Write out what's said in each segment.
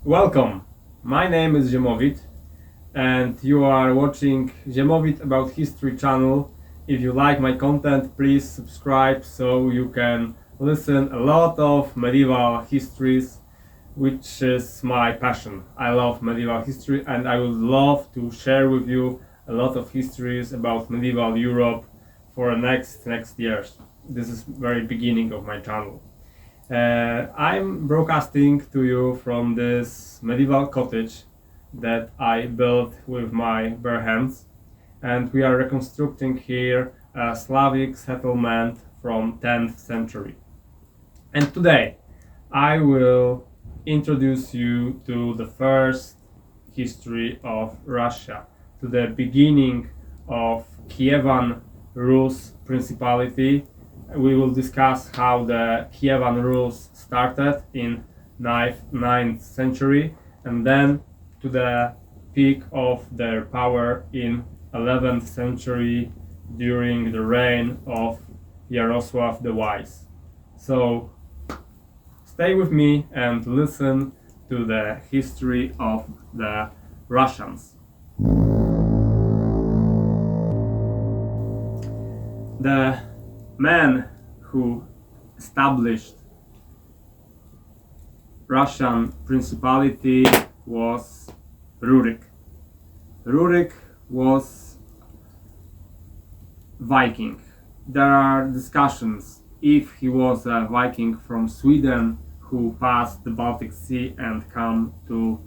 Welcome, my name is Ziemowit and you are watching Ziemowit About History channel. If you like my content, please subscribe so you can listen a lot of medieval histories, which is my passion. I love medieval history and I would love to share with you a lot of histories about medieval Europe for next years. This is very beginning of my channel. I'm broadcasting to you from this medieval cottage that I built with my bare hands, and we are reconstructing here a Slavic settlement from 10th century. And today I will introduce you to the first history of Russia, to the beginning of Kievan Rus Principality. We will discuss how the Kievan Rus started in 9th century and then to the peak of their power in 11th century during the reign of Jaroslav the Wise. So stay with me and listen to the history of the Russians. The man who established Russian Principality was Rurik. Rurik was Viking. There are discussions if he was a Viking from Sweden who passed the Baltic Sea and come to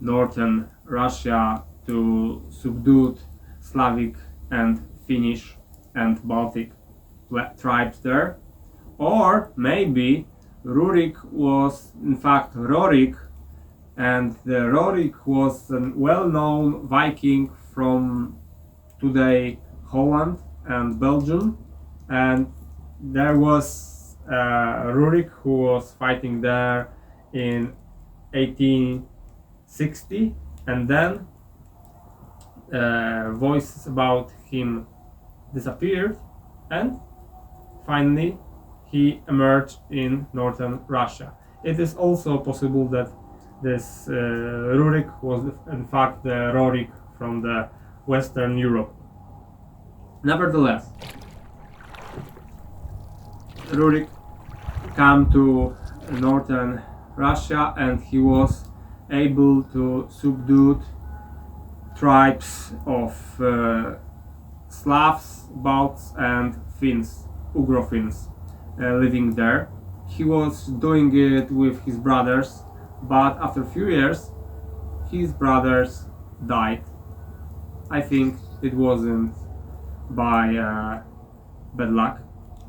northern Russia to subdue Slavic and Finnish and Baltic tribes there, or maybe Rurik was in fact Rorik, and the Rorik was a well-known Viking from today Holland and Belgium, and there was Rurik who was fighting there in 1860, and then voices about him disappeared, and finally he emerged in northern Russia. It is also possible that this Rurik was in fact the Rorik from the Western Europe. Nevertheless, Rurik came to northern Russia and he was able to subdue tribes of Slavs, Balts and Finns, Ugro-Finns living there. He was doing it with his brothers, but after a few years his brothers died. I think it wasn't by bad luck.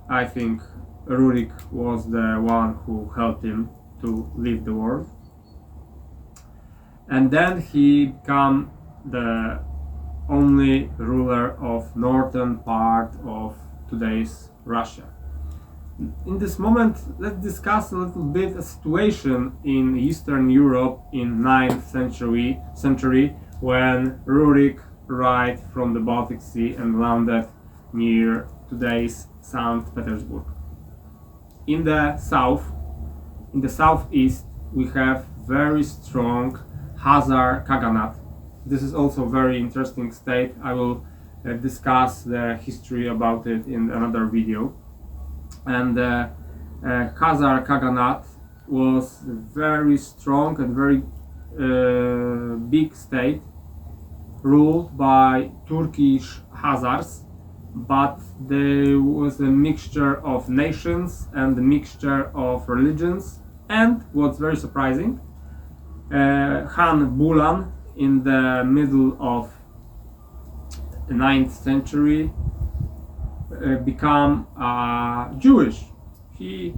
I think Rurik was the one who helped him to leave the world. And then he became the only ruler of northern part of today's Russia. In this moment, let's discuss a little bit a situation in Eastern Europe in 9th century when Rurik arrived from the Baltic Sea and landed near today's St. Petersburg. In the southeast, we have very strong Khazar Khaganate. This is also a very interesting state. I will discuss the history about it in another video. And the Khazar Khaganate was very strong and very big state, ruled by Turkish Khazars, but there was a mixture of nations and a mixture of religions. And what's very surprising, Khan Bulan in the middle of the 9th century become Jewish. He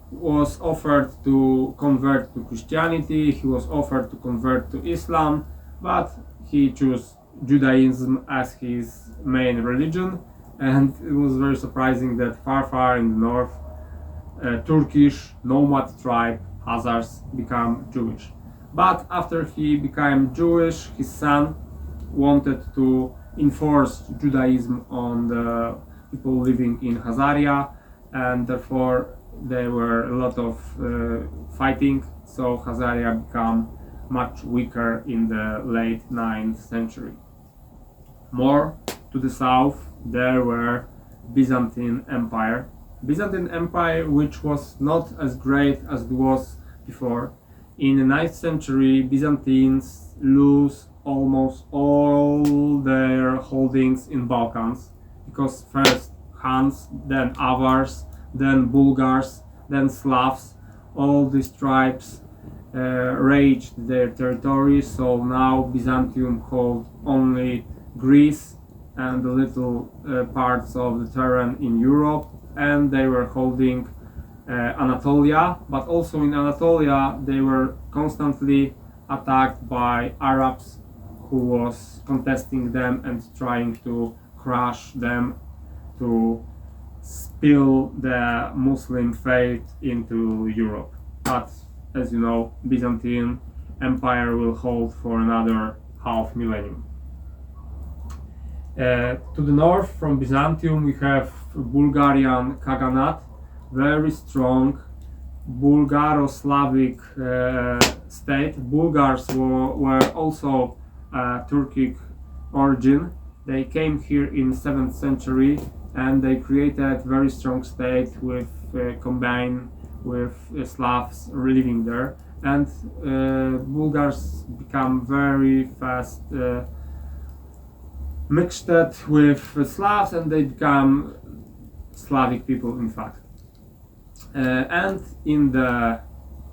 was offered to convert to Christianity, he was offered to convert to Islam, but he chose Judaism as his main religion, and it was very surprising that far in the north, Turkish nomad tribe Khazars become Jewish. But after he became Jewish, his son wanted to enforce Judaism on the people living in Khazaria, and therefore there were a lot of fighting, so Khazaria became much weaker in the late 9th century. More to the south there were Byzantine Empire. Byzantine Empire, which was not as great as it was before. In the 9th century, Byzantines lose almost all their holdings in Balkans, because first Huns, then Avars, then Bulgars, then Slavs, all these tribes raged their territory, so now Byzantium held only Greece and the little parts of the terrain in Europe, and they were holding Anatolia, but also in Anatolia they were constantly attacked by Arabs who was contesting them and trying to crush them, to spill the Muslim faith into Europe. But as you know, Byzantine Empire will hold for another half millennium. To the north from Byzantium we have Bulgarian Khaganate, very strong Bulgaro-Slavic state. Bulgars were also Turkic origin. They came here in 7th century and they created very strong state with combined with Slavs living there, and Bulgars become very fast mixed with Slavs, and they become Slavic people in fact. And in the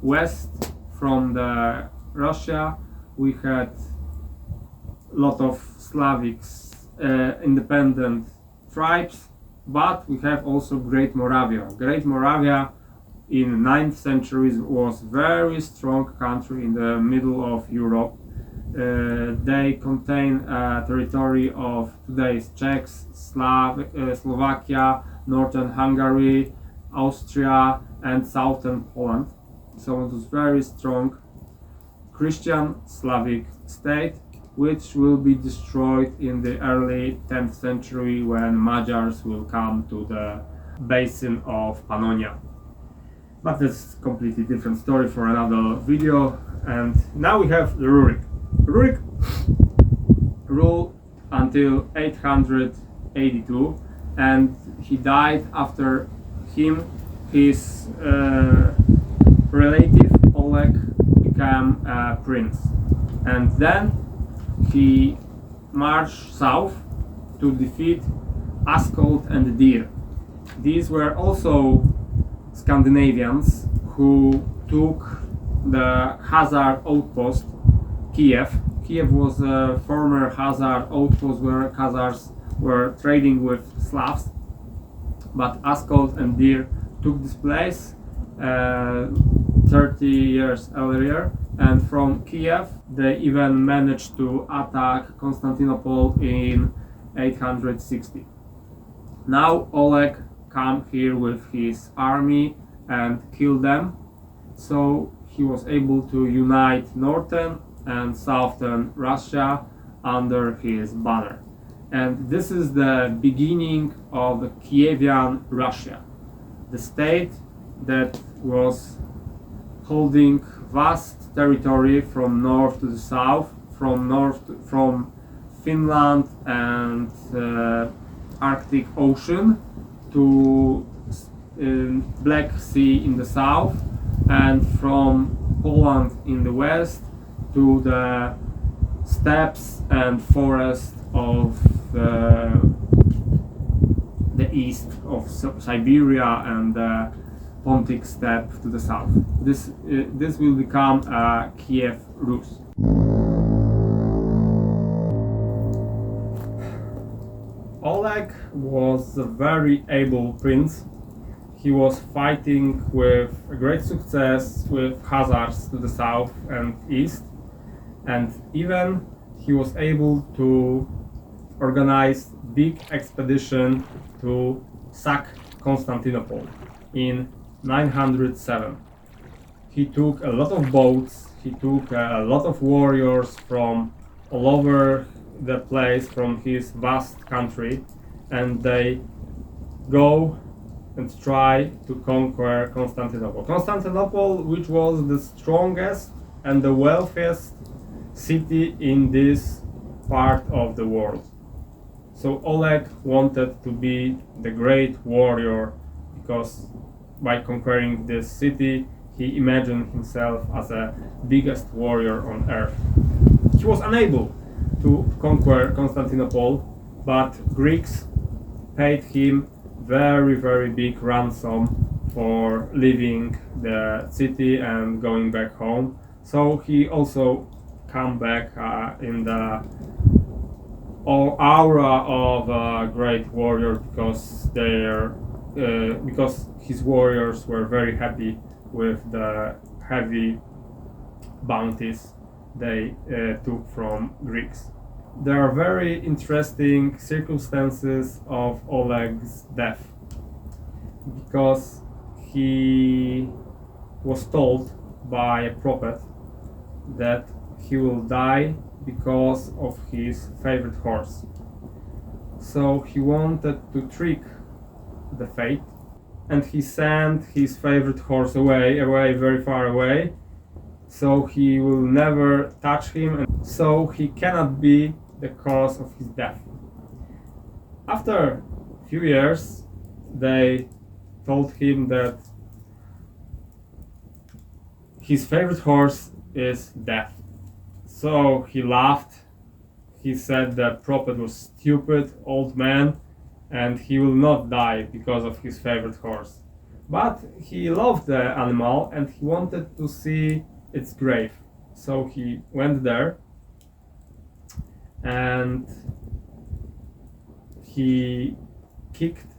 west from the Russia we had a lot of Slavic independent tribes, but we have also Great Moravia. Great Moravia in 9th century was very strong country in the middle of Europe. They contain a territory of today's Czechs, Slovakia, northern Hungary, Austria and southern Poland. So it was very strong Christian Slavic state, which will be destroyed in the early 10th century when Magyars will come to the basin of Pannonia. But that's a completely different story for another video. And now we have the Rurik. Rurik ruled until 882 and he died. After him his relative Oleg became a prince, and then he marched south to defeat Askold and Dir. These were also Scandinavians who took the Khazar outpost Kiev. Kiev was a former Khazar outpost where Khazars were trading with Slavs, but Askold and Dir took this place 30 years earlier, and from Kiev they even managed to attack Constantinople in 860. Now Oleg came here with his army and killed them, so he was able to unite northern and southern Russia under his banner. And this is the beginning of the Kievan Russia, the state that was holding vast territory from north to the south, from Finland and Arctic Ocean to Black Sea in the south, and from Poland in the west to the steppes and forests of the east of Siberia and the Pontic steppe to the south. This will become Kievan Rus. Oleg was a very able prince. He was fighting with great success with Khazars to the south and east, and even he was able to organize big expedition to sack Constantinople in 907. He took a lot of boats, he took a lot of warriors from all over the place, from his vast country, and they go and try to conquer Constantinople. Constantinople, which was the strongest and the wealthiest city in this part of the world. So Oleg wanted to be the great warrior because by conquering this city, he imagined himself as the biggest warrior on earth. He was unable to conquer Constantinople, but Greeks paid him very big ransom for leaving the city and going back home. So he also come back in the aura of a great warrior because his warriors were very happy with the heavy bounties they took from Greeks. There are very interesting circumstances of Oleg's death because he was told by a prophet that he will die because of his favorite horse. So he wanted to trick the fate, and he sent his favorite horse away very far away, so he will never touch him, and so he cannot be the cause of his death. After a few years, they told him that his favorite horse is death. So he laughed. He said that prophet was stupid old man and he will not die because of his favorite horse. But he loved the animal and he wanted to see its grave. So he went there and he kicked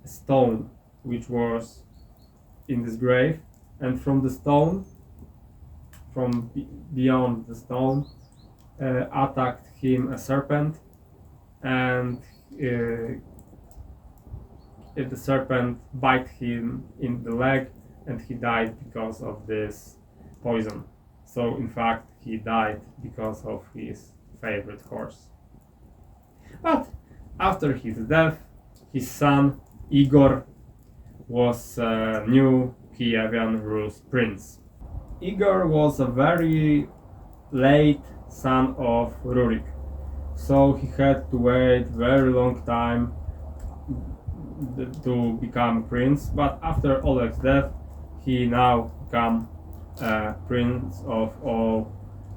a stone which was in this grave, and from the stone, from beyond the stone, attacked him a serpent, and if the serpent bite him in the leg, and he died because of this poison. So in fact he died because of his favorite horse. But after his death, his son Igor was a new Kievan Rus prince. Igor was a very late son of Rurik, so he had to wait very long time to become prince, but after Oleg's death he now became prince of all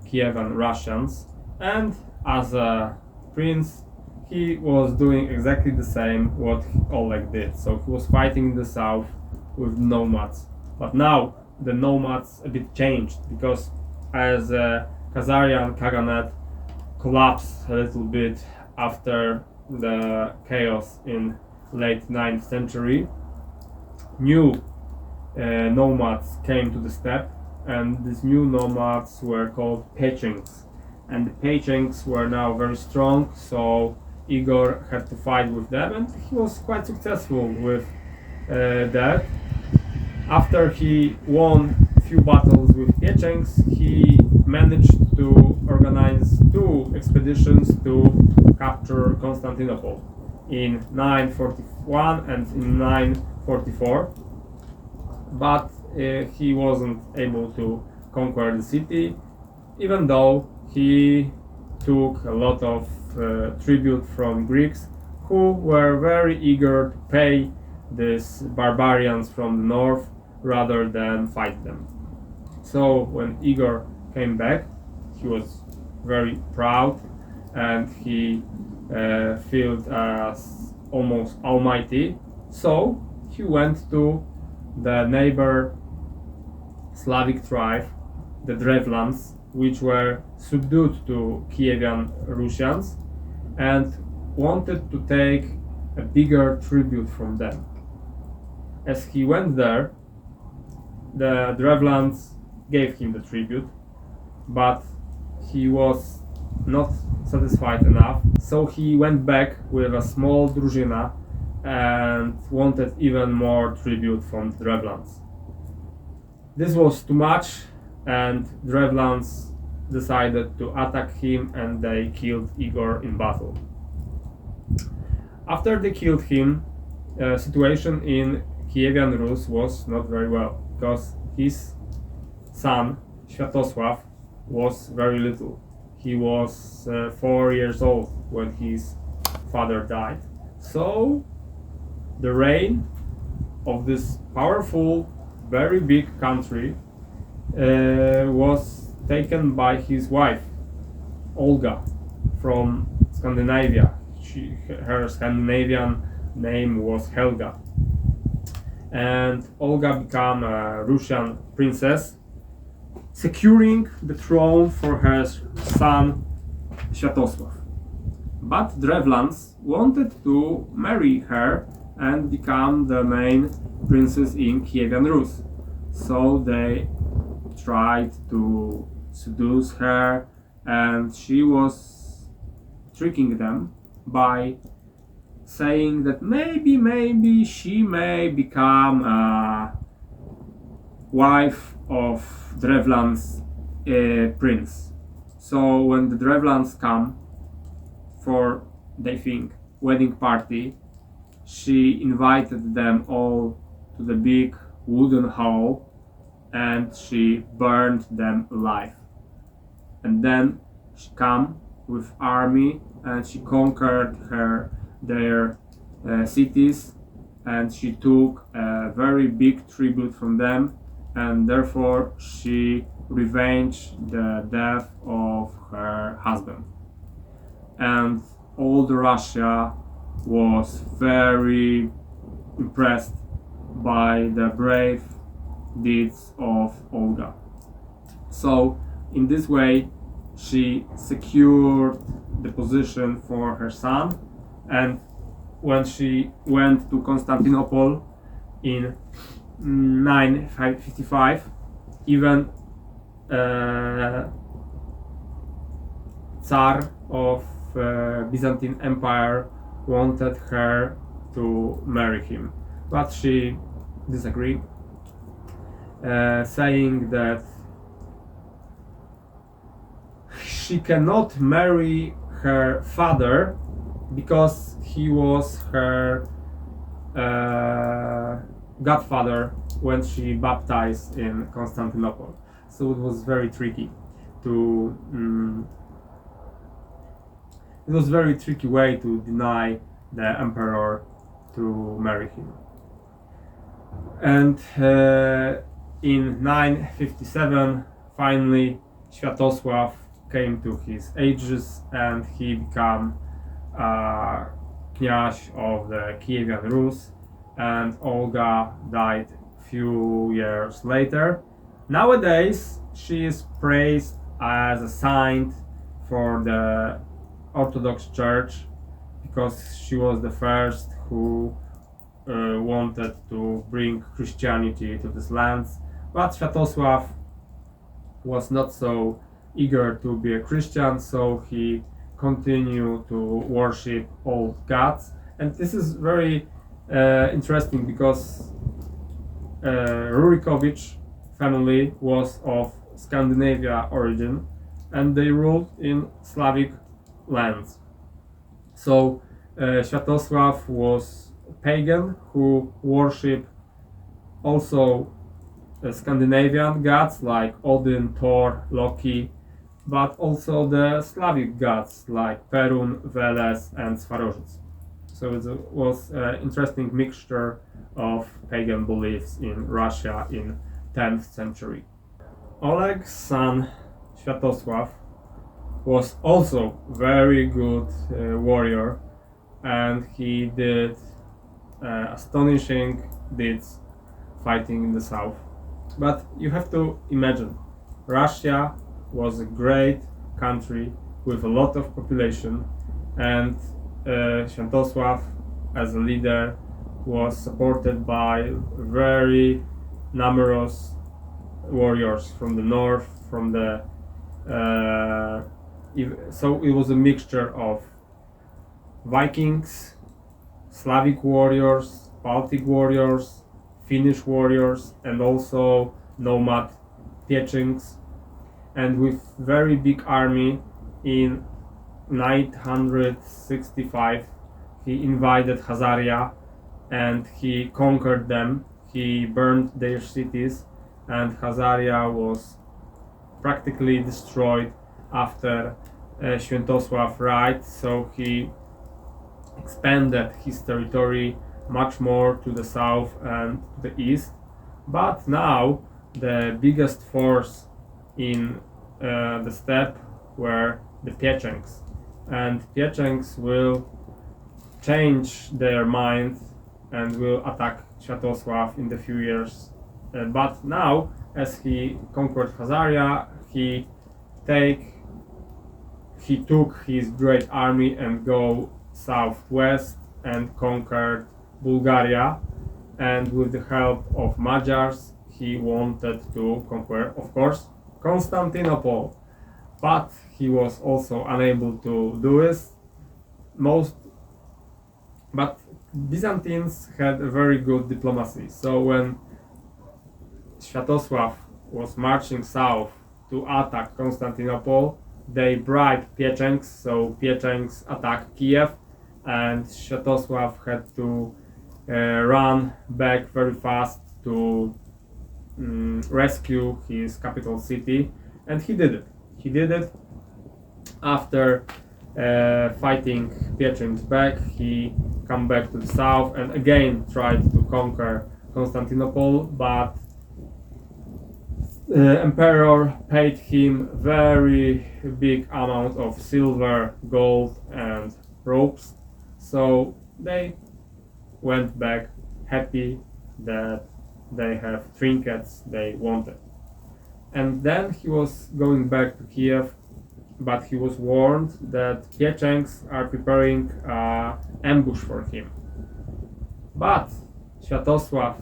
Kievan Russians, and as a prince he was doing exactly the same what Oleg did. So he was fighting in the south with nomads, but now the nomads a bit changed because as Khazarian Khaganate collapsed a little bit after the chaos in late 9th century, new nomads came to the steppe, and these new nomads were called Pechengs, and the Pechengs were now very strong, so Igor had to fight with them, and he was quite successful with that. After he won a few battles with Pechengs, he managed to organize 2 expeditions to capture Constantinople in 941 and in 944, but he wasn't able to conquer the city, even though he took a lot of tribute from Greeks who were very eager to pay these barbarians from the north rather than fight them. So when Igor came back, he was very proud and he felt as almost almighty. So he went to the neighbor Slavic tribe, the Drevlans, which were subdued to Kievan Russians, and wanted to take a bigger tribute from them. As he went there, the Drevlans gave him the tribute, but he was not satisfied enough, so he went back with a small drużyna and wanted even more tribute from the Drevlans. This was too much, and Drevlans decided to attack him and they killed Igor in battle. After they killed him, the situation in Kievan Rus was not very well because his son Sviatoslav was very little. He was 4 years old when his father died. So the reign of this powerful, very big country was taken by his wife, Olga, from Scandinavia. Her Scandinavian name was Helga. And Olga became a Russian princess, securing the throne for her son Sviatoslav. But Drevlans wanted to marry her and become the main princess in Kievan Rus. So they tried to seduce her, and she was tricking them by saying that maybe she may become a wife of Drevlan's prince. So when the Drevlans come for, they think, wedding party, she invited them all to the big wooden hall and she burned them alive. And then she came with army and she conquered their cities, and she took a very big tribute from them, and therefore she revenged the death of her husband. And all the Russia was very impressed by the brave deeds of Olga. So in this way she secured the position for her son, and when she went to Constantinople in 955, even Tsar of Byzantine Empire wanted her to marry him, but she disagreed, saying that she cannot marry her father because he was her godfather when she baptized in Constantinople. So it was very tricky to it was very tricky way to deny the emperor to marry him. And in 957 finally Sviatoslav came to his ages and he became kniaz of the Kievan Rus, and Olga died few years later. Nowadays she is praised as a saint for the Orthodox Church because she was the first who wanted to bring Christianity to these lands. But Sviatoslav was not so eager to be a Christian, so he continued to worship old gods. And this is very interesting because Rurikovich family was of Scandinavia origin and they ruled in Slavic lands. So Sviatoslav was pagan who worshipped also Scandinavian gods like Odin, Thor, Loki, but also the Slavic gods like Perun, Veles and Svarozhic. So it was an interesting mixture of pagan beliefs in Russia in 10th century. Oleg's son Sviatoslav was also very good warrior, and he did astonishing deeds fighting in the south. But you have to imagine, Russia was a great country with a lot of population, and Sviatoslav as a leader was supported by very numerous warriors from the north, from the so it was a mixture of Vikings, Slavic warriors, Baltic warriors, Finnish warriors, and also nomad Piechings. And with very big army in 965 he invaded Khazaria and he conquered them. He burned their cities, and Khazaria was practically destroyed after Sviatoslav died, so he expanded his territory much more to the south and to the east. But now the biggest force in the steppe were the Piechengs, and Piechengs will change their mind and will attack Sviatoslav in the few years. But now, as he conquered Khazaria, he took his great army and go southwest and conquered Bulgaria, and with the help of Magyars he wanted to conquer, of course, Constantinople, but he was also unable to do this. But Byzantines had a very good diplomacy, so when Sviatoslav was marching south to attack Constantinople, they bribed Piechengs, so Piechengs attacked Kiev, and Sviatoslav had to run back very fast to rescue his capital city, and he did it. He did it. After fighting Piechengs back, he come back to the south and again tried to conquer Constantinople, but emperor paid him very big amount of silver, gold and ropes, so they went back happy that they have trinkets they wanted. And then he was going back to Kiev, but he was warned that Piechengs are preparing an ambush for him. But Sviatoslav,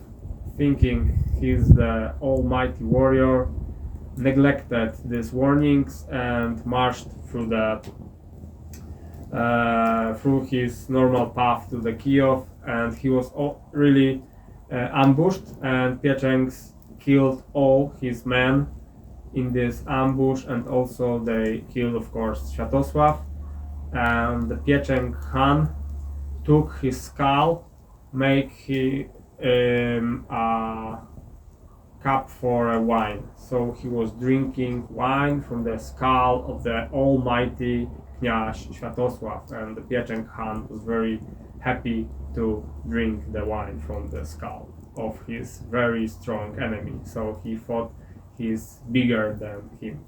thinking he's the almighty warrior, neglected these warnings and marched through his normal path to the Kiev, and he was really ambushed, and Piechengs killed all his men in this ambush, and also they killed, of course, Sviatoslav. And the Piecheng Khan took his skull, make a cup for a wine. So he was drinking wine from the skull of the almighty kniaz Sviatoslav, and the Piecheng Khan was very happy to drink the wine from the skull of his very strong enemy. So he thought he's bigger than him.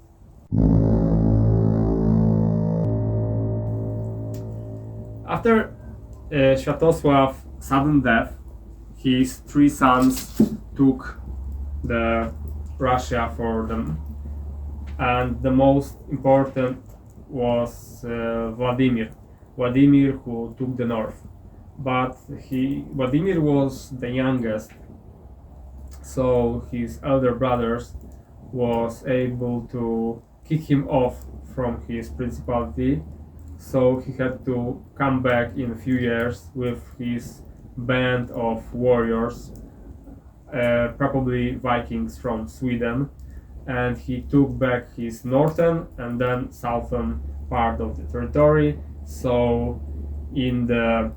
After Sviatoslav's sudden death, his three sons took the Russia for them, and the most important was Vladimir, who took the north. But Vladimir was the youngest, so his elder brothers was able to kick him off from his principality, so he had to come back in a few years with his band of warriors, probably Vikings from Sweden, and he took back his northern and then southern part of the territory. So in the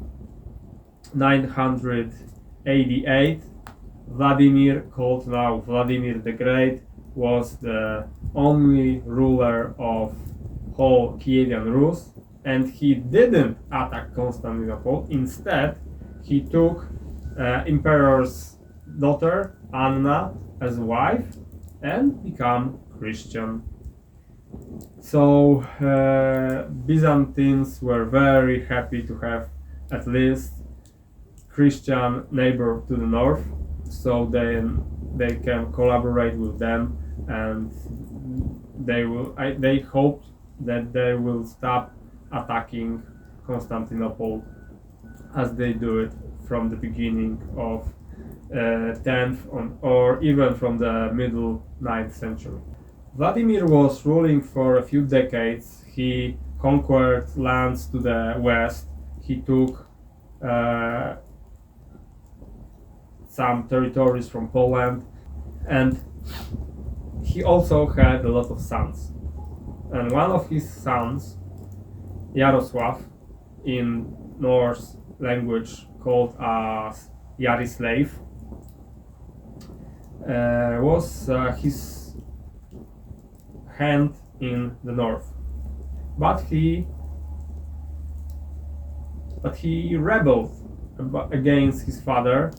988, Vladimir, called now Vladimir the Great, was the only ruler of whole Kievan Rus, and he didn't attack Constantinople. Instead, he took emperor's daughter Anna as wife and became Christian. So Byzantines were very happy to have at least Christian neighbor to the north, so then they can collaborate with them, and they hoped that they will stop attacking Constantinople as they do it from the beginning of 10th or even from the middle 9th century. Vladimir was ruling for a few decades. He conquered lands to the west. He took some territories from Poland, and he also had a lot of sons. And one of his sons, Jaroslav, in Norse language called as Jaroslav, hand in the north. But he rebelled against his father,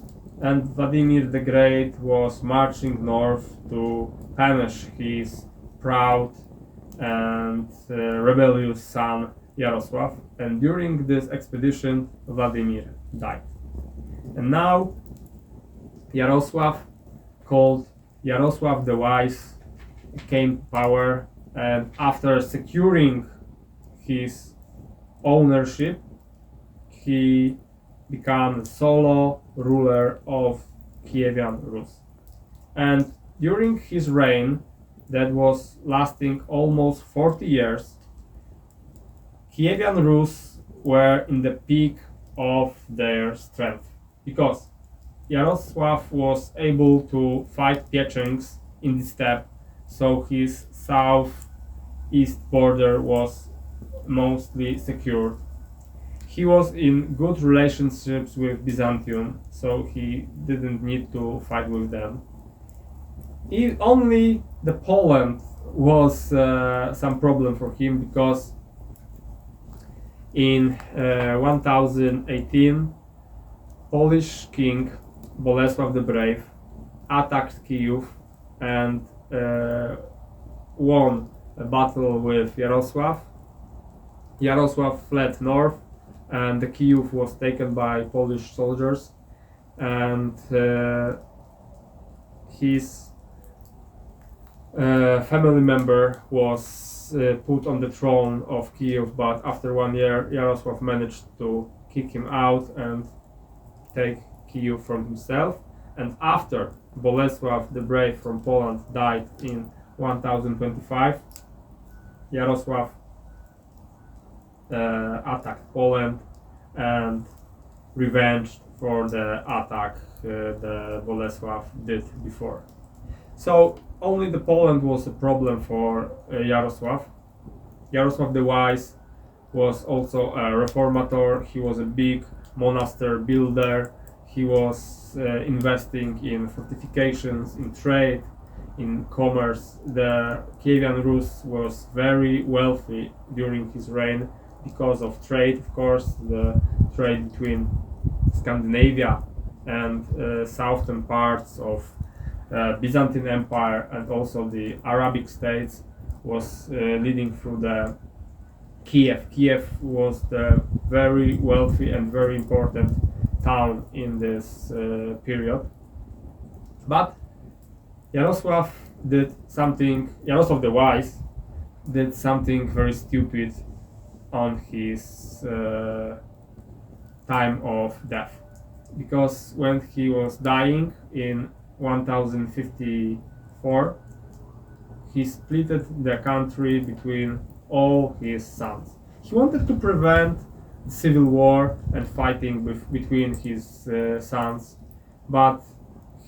and Vladimir the Great was marching north to punish his proud and rebellious son Jaroslav. And during this expedition, Vladimir died. And now Jaroslav, called Jaroslav the Wise, came to power, and after securing his ownership, he became the solo ruler of Kievan Rus. And during his reign, that was lasting almost 40 years, Kievan Rus were in the peak of their strength, because Jaroslav was able to fight Piechengs in the steppe, so his southeast border was mostly secured. He was in good relationships with Byzantium, so he didn't need to fight with them. Only the Poland was some problem for him, because in 1018 Polish king Bolesław the Brave attacked Kyiv and won a battle with Jaroslav. Jaroslav fled north, and the Kyiv was taken by Polish soldiers, and his family member was put on the throne of Kyiv, but after 1 year Jaroslav managed to kick him out and take Kyiv from himself. And after Bolesław the Brave from Poland died in 1025, Jaroslav attacked Poland and revenged for the attack the Bolesław did before. So only the Poland was a problem for Jaroslav. Jaroslav the Wise was also a reformator. He was a big monastery builder. He was investing in fortifications, in trade, in commerce. The Kievan Rus was very wealthy during his reign because of trade, of course, the trade between Scandinavia and southern parts of Byzantine Empire, and also the Arabic states was leading through the Kiev. Kiev was the very wealthy and very important town in this period. But Jaroslav the Wise did something very stupid on his time of death, because when he was dying in 1054, he split the country between all his sons. He wanted to prevent civil war and fighting between his sons, but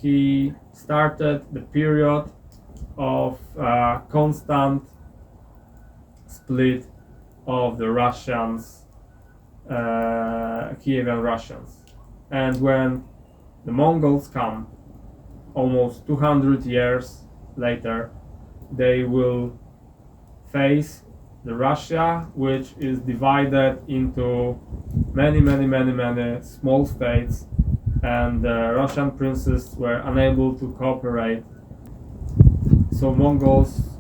he started the period of constant split of the Russians, Kievan Russians. And when the Mongols come, almost 200 years later, they will face the Russia, which is divided into many small states, and the Russian princes were unable to cooperate. So Mongols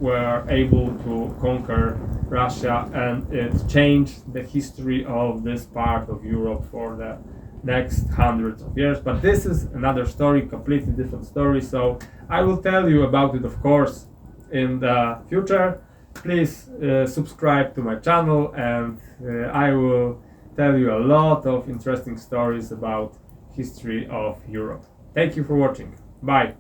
were able to conquer Russia, and it changed the history of this part of Europe for the next hundreds of years. But this is another story, completely different story, so I will tell you about it, of course, in the future. Please subscribe to my channel, and I will tell you a lot of interesting stories about history of Europe. Thank you for watching. Bye.